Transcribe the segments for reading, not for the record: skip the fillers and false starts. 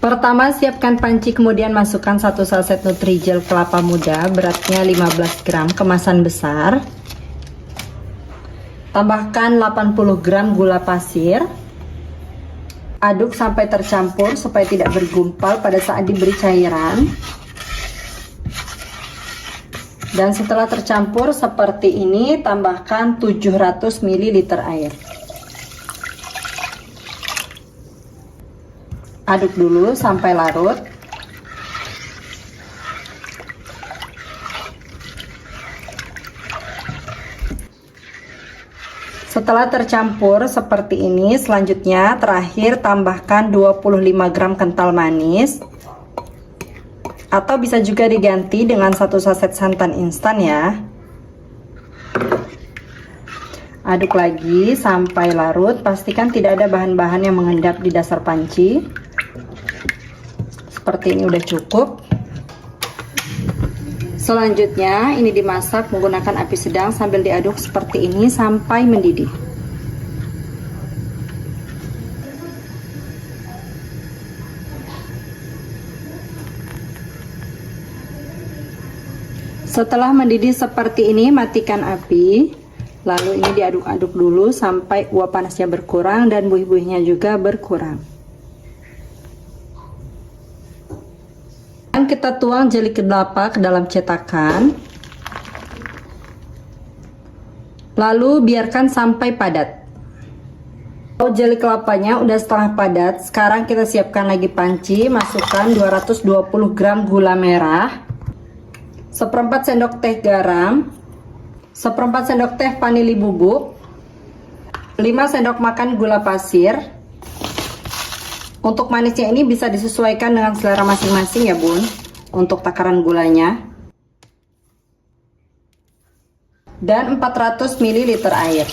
Pertama, siapkan panci, kemudian masukkan 1 saset Nutrijel kelapa muda, beratnya 15 gram, kemasan besar. Tambahkan 80 gram gula pasir. Aduk sampai tercampur supaya tidak bergumpal pada saat diberi cairan. Dan setelah tercampur seperti ini, tambahkan 700 ml air. Aduk dulu sampai larut. Setelah tercampur seperti ini, selanjutnya terakhir tambahkan 25 gram kental manis. Atau bisa juga diganti dengan 1 saset santan instan ya. Aduk lagi sampai larut, pastikan tidak ada bahan-bahan yang mengendap di dasar panci. Seperti ini udah cukup. Selanjutnya ini dimasak menggunakan api sedang sambil diaduk seperti ini sampai mendidih. Setelah mendidih seperti ini, matikan api. Lalu ini diaduk-aduk dulu sampai uap panasnya berkurang dan buih-buihnya juga berkurang. Dan kita tuang jeli kelapa ke dalam cetakan. Lalu biarkan sampai padat. Kalau jeli kelapanya udah setengah padat, sekarang kita siapkan lagi panci. Masukkan 220 gram gula merah, 1/4 sendok teh garam, 1/4 sendok teh vanili bubuk, 5 sendok makan gula pasir. Untuk manisnya ini bisa disesuaikan dengan selera masing-masing ya bun, untuk takaran gulanya. Dan 400 ml air.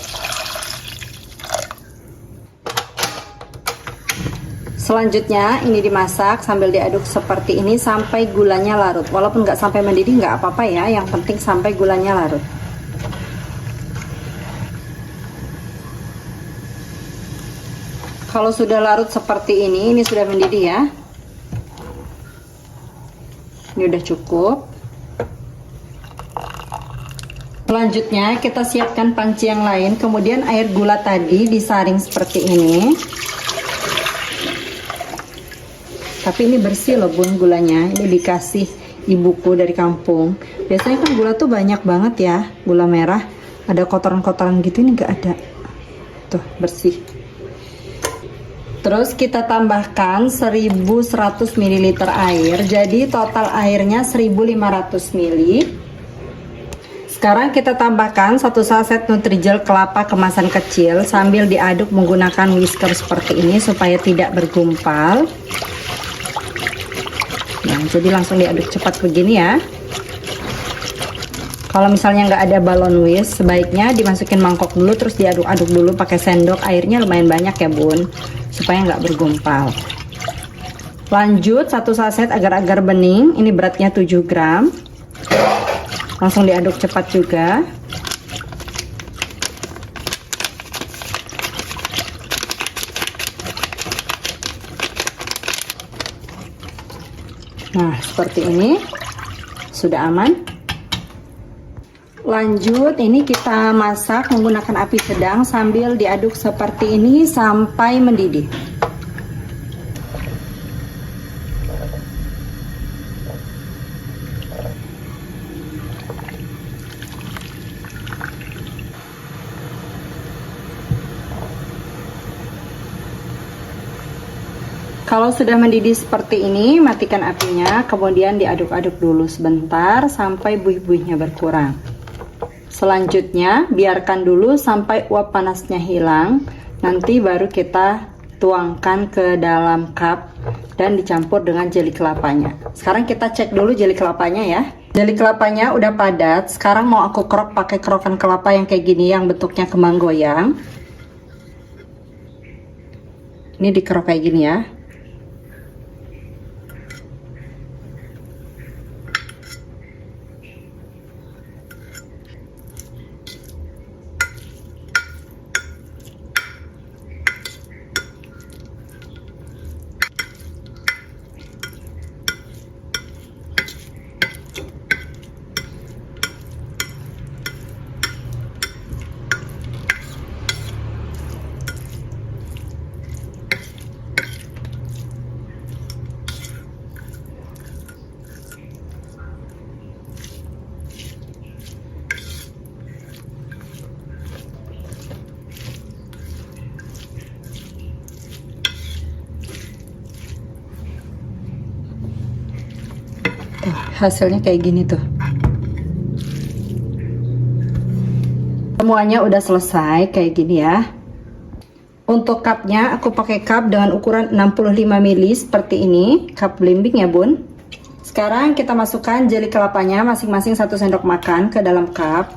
Selanjutnya ini dimasak sambil diaduk seperti ini sampai gulanya larut. Walaupun nggak sampai mendidih nggak apa-apa ya, yang penting sampai gulanya larut. Kalau sudah larut seperti ini sudah mendidih ya. Ini udah cukup. Selanjutnya kita siapkan panci yang lain, kemudian air gula tadi disaring seperti ini. Tapi ini bersih loh bun gulanya, ini dikasih ibuku dari kampung. Biasanya kan gula tuh banyak banget ya, gula merah. Ada kotoran-kotoran gitu, ini nggak ada. Tuh bersih. Terus kita tambahkan 1100 ml air, jadi total airnya 1500 ml. Sekarang kita tambahkan 1 saset Nutrijel kelapa kemasan kecil sambil diaduk menggunakan whisker seperti ini supaya tidak bergumpal. Nah, jadi langsung diaduk cepat begini ya. Kalau misalnya nggak ada balon whisk, sebaiknya dimasukin mangkok dulu terus diaduk-aduk dulu pakai sendok. Airnya lumayan banyak ya bun, supaya nggak bergumpal. Lanjut 1 saset agar-agar bening, ini beratnya 7 gram. Langsung diaduk cepat juga. Nah seperti ini sudah aman. Lanjut ini kita masak menggunakan api sedang sambil diaduk seperti ini sampai mendidih. Kalau sudah mendidih seperti ini, matikan apinya, kemudian diaduk-aduk dulu sebentar sampai buih-buihnya berkurang. Selanjutnya biarkan dulu sampai uap panasnya hilang, nanti baru kita tuangkan ke dalam cup dan dicampur dengan jeli kelapanya. Sekarang kita cek dulu jeli kelapanya ya. Jeli kelapanya udah padat. Sekarang mau aku kerok pakai kerokan kelapa yang kayak gini yang bentuknya kembang goyang. Ini dikerok kayak gini ya. hasilnya kayak gini tuh. Semuanya udah selesai kayak gini ya. Untuk cupnya aku pakai cup dengan ukuran 65 ml seperti ini, cup belimbing ya bun. Sekarang kita masukkan jeli kelapanya masing-masing 1 sendok makan ke dalam cup.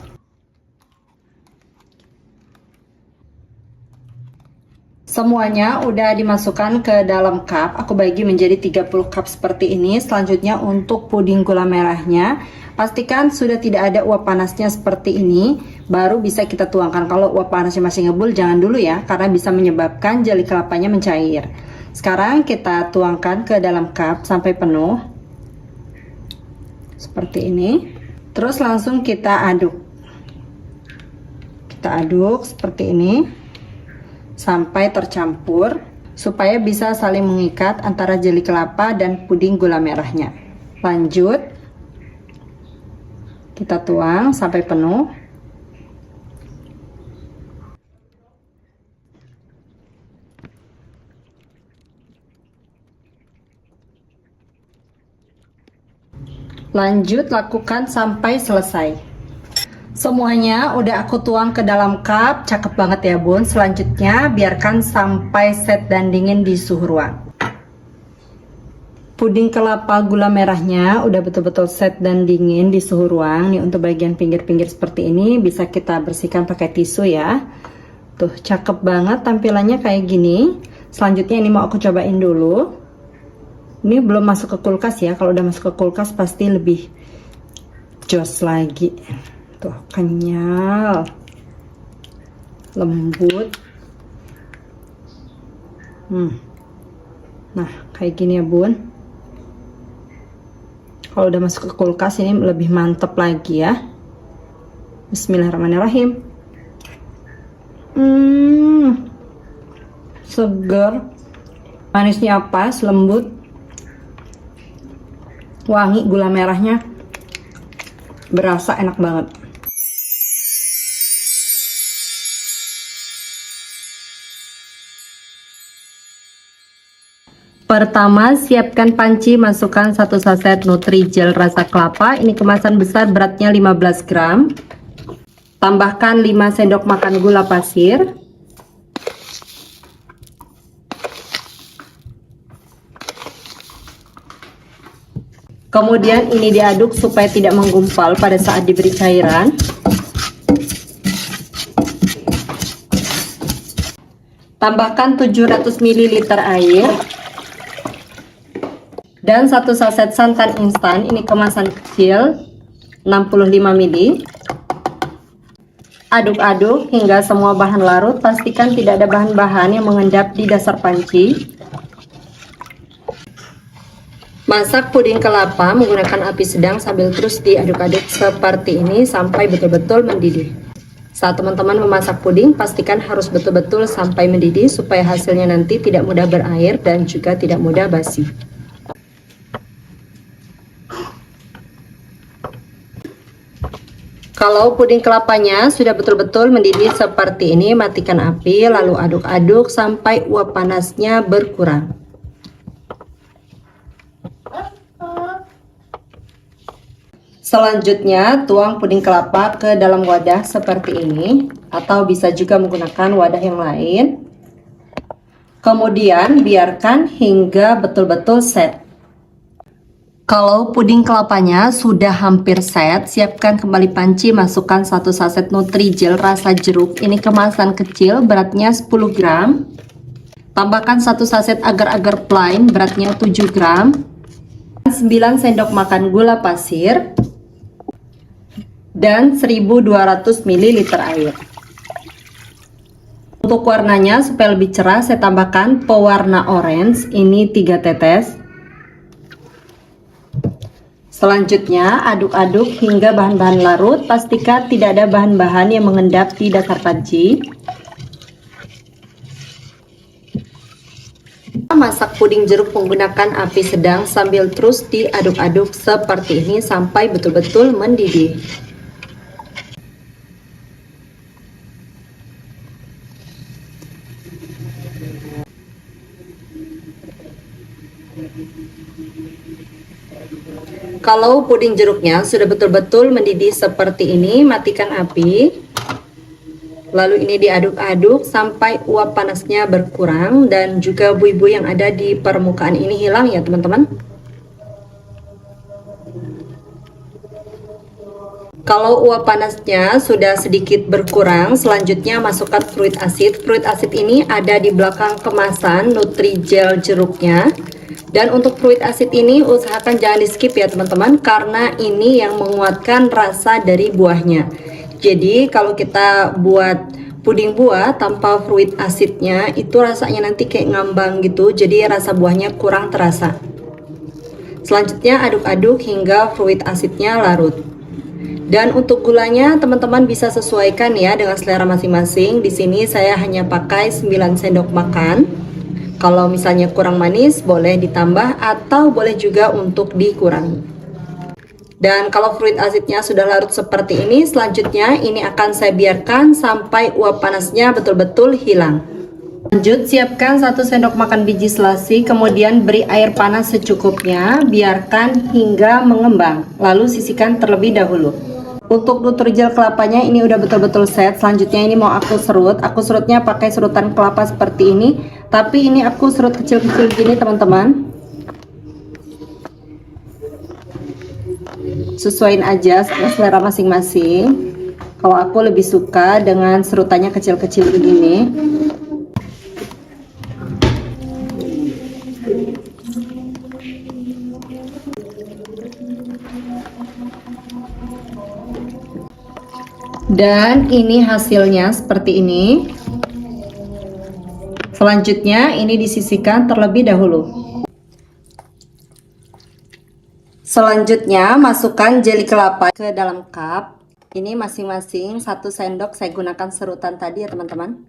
Semuanya udah dimasukkan ke dalam cup, aku bagi menjadi 30 cup seperti ini. Selanjutnya untuk puding gula merahnya, pastikan sudah tidak ada uap panasnya seperti ini, baru bisa kita tuangkan. Kalau uap panasnya masih ngebul, jangan dulu ya, karena bisa menyebabkan jeli kelapanya mencair. Sekarang kita tuangkan ke dalam cup sampai penuh, seperti ini. Terus langsung kita aduk. Kita aduk seperti ini sampai tercampur, supaya bisa saling mengikat antara jeli kelapa dan puding gula merahnya. Lanjut, kita tuang sampai penuh. Lanjut lakukan sampai selesai. Semuanya udah aku tuang ke dalam cup, cakep banget ya bun. Selanjutnya biarkan sampai set dan dingin di suhu ruang. Puding kelapa gula merahnya udah betul-betul set dan dingin di suhu ruang. Nih untuk bagian pinggir-pinggir seperti ini bisa kita bersihkan pakai tisu ya. Tuh cakep banget tampilannya kayak gini. Selanjutnya ini mau aku cobain dulu. Ini belum masuk ke kulkas ya. Kalau udah masuk ke kulkas pasti lebih jos lagi. Tuh kenyal, lembut. Nah kayak gini ya bun. Kalau udah masuk ke kulkas ini lebih mantep lagi ya. Bismillahirrahmanirrahim. Seger, manisnya pas, lembut, wangi, gula merahnya berasa, enak banget. Pertama, siapkan panci, masukkan 1 saset Nutrijel rasa kelapa. Ini kemasan besar, beratnya 15 gram. Tambahkan 5 sendok makan gula pasir. Kemudian ini diaduk supaya tidak menggumpal pada saat diberi cairan. Tambahkan 700 ml air. Dan 1 saset santan instan, ini kemasan kecil 65 ml. Aduk-aduk hingga semua bahan larut, pastikan tidak ada bahan-bahan yang mengendap di dasar panci. Masak puding kelapa menggunakan api sedang sambil terus diaduk-aduk seperti ini sampai betul-betul mendidih. Saat teman-teman memasak puding, pastikan harus betul-betul sampai mendidih supaya hasilnya nanti tidak mudah berair dan juga tidak mudah basi. Kalau puding kelapanya sudah betul-betul mendidih seperti ini, matikan api lalu aduk-aduk sampai uap panasnya berkurang. Selanjutnya, tuang puding kelapa ke dalam wadah seperti ini, atau bisa juga menggunakan wadah yang lain. Kemudian, biarkan hingga betul-betul set. Kalau puding kelapanya sudah hampir set, siapkan kembali panci, masukkan 1 saset Nutrijel rasa jeruk. Ini kemasan kecil, beratnya 10 gram. Tambahkan 1 saset agar-agar plain, beratnya 7 gram. 9 sendok makan gula pasir. Dan 1200 ml air. Untuk warnanya supaya lebih cerah, saya tambahkan pewarna orange, ini 3 tetes. Selanjutnya, aduk-aduk hingga bahan-bahan larut, pastikan tidak ada bahan-bahan yang mengendap di dasar panci. Masak puding jeruk menggunakan api sedang sambil terus diaduk-aduk seperti ini sampai betul-betul mendidih. Kalau puding jeruknya sudah betul-betul mendidih seperti ini, matikan api. Lalu ini diaduk-aduk sampai uap panasnya berkurang dan juga buih-buih yang ada di permukaan ini hilang ya teman-teman. Kalau uap panasnya sudah sedikit berkurang, selanjutnya masukkan fruit acid. Fruit acid ini ada di belakang kemasan Nutrijel jeruknya. Dan untuk fruit acid ini usahakan jangan di skip ya teman-teman, karena ini yang menguatkan rasa dari buahnya. Jadi kalau kita buat puding buah tanpa fruit acidnya, itu rasanya nanti kayak ngambang gitu, jadi rasa buahnya kurang terasa. Selanjutnya aduk-aduk hingga fruit acidnya larut. Dan untuk gulanya teman-teman bisa sesuaikan ya dengan selera masing-masing. Di sini saya hanya pakai 9 sendok makan. Kalau misalnya kurang manis boleh ditambah atau boleh juga untuk dikurangi. Dan kalau fruit acidnya sudah larut seperti ini, selanjutnya ini akan saya biarkan sampai uap panasnya betul-betul hilang. Lanjut, siapkan 1 sendok makan biji selasi, kemudian beri air panas secukupnya, biarkan hingga mengembang, lalu sisihkan terlebih dahulu. Untuk Nutrijel kelapanya ini udah betul-betul set. Selanjutnya ini mau aku serut. Aku serutnya pakai serutan kelapa seperti ini, tapi ini aku serut kecil-kecil gini teman-teman. Sesuaiin aja selera masing-masing. Kalau aku lebih suka dengan serutannya kecil-kecil begini. Dan ini hasilnya seperti ini. Selanjutnya ini disisihkan terlebih dahulu. Selanjutnya masukkan jeli kelapa ke dalam cup. Ini masing-masing 1 sendok, saya gunakan serutan tadi ya teman-teman.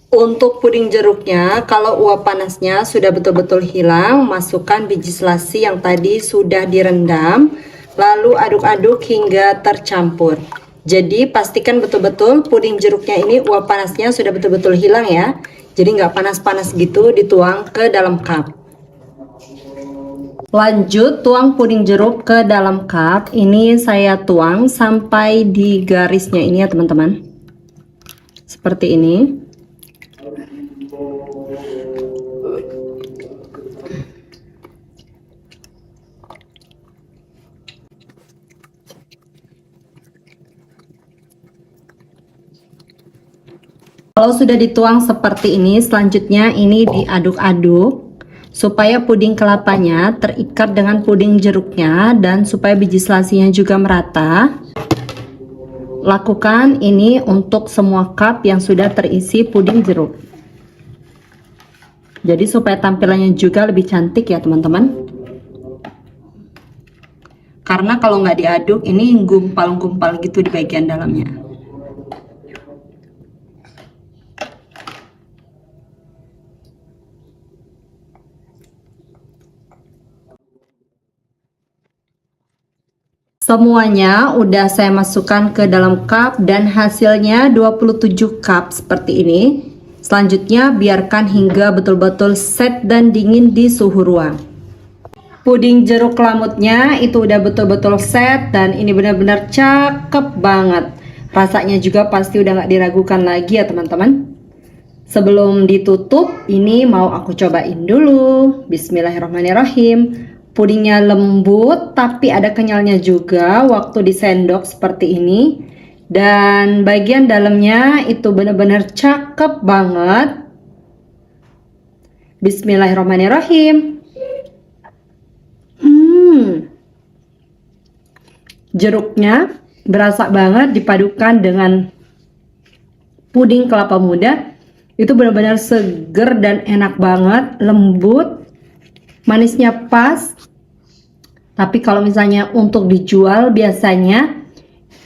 Untuk puding jeruknya, kalau uap panasnya sudah betul-betul hilang, masukkan biji selasi yang tadi sudah direndam. Lalu aduk-aduk hingga tercampur. Jadi pastikan betul-betul puding jeruknya ini uap panasnya sudah betul-betul hilang ya. Jadi nggak panas-panas gitu, dituang ke dalam cup. Lanjut tuang puding jeruk ke dalam cup. Ini saya tuang sampai di garisnya ini ya teman-teman. Seperti ini. Kalau sudah dituang seperti ini, selanjutnya ini diaduk-aduk supaya puding kelapanya terikat dengan puding jeruknya dan supaya biji selasinya juga merata. Lakukan ini untuk semua cup yang sudah terisi puding jeruk. Jadi supaya tampilannya juga lebih cantik ya teman-teman. Karena kalau nggak diaduk ini gumpal-gumpal gitu di bagian dalamnya. Semuanya udah saya masukkan ke dalam cup dan hasilnya 27 cup seperti ini. Selanjutnya biarkan hingga betul-betul set dan dingin di suhu ruang. Puding jeruk lamutnya itu udah betul-betul set dan ini benar-benar cakep banget. Rasanya juga pasti udah gak diragukan lagi ya teman-teman. Sebelum ditutup, ini mau aku cobain dulu. Bismillahirrahmanirrahim. Pudingnya lembut tapi ada kenyalnya juga waktu disendok seperti ini. Dan bagian dalamnya itu benar-benar cakep banget. Bismillahirrahmanirrahim. Jeruknya berasa banget dipadukan dengan puding kelapa muda. Itu benar-benar seger dan enak banget, lembut. Manisnya pas. Tapi kalau misalnya untuk dijual biasanya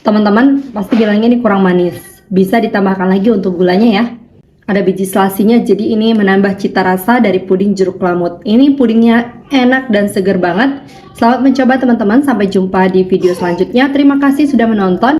teman-teman pasti bilangnya ini kurang manis. Bisa ditambahkan lagi untuk gulanya ya. Ada biji selasinya, jadi ini menambah cita rasa dari puding jeruk lamut. Ini pudingnya enak dan seger banget. Selamat mencoba teman-teman, sampai jumpa di video selanjutnya. Terima kasih sudah menonton.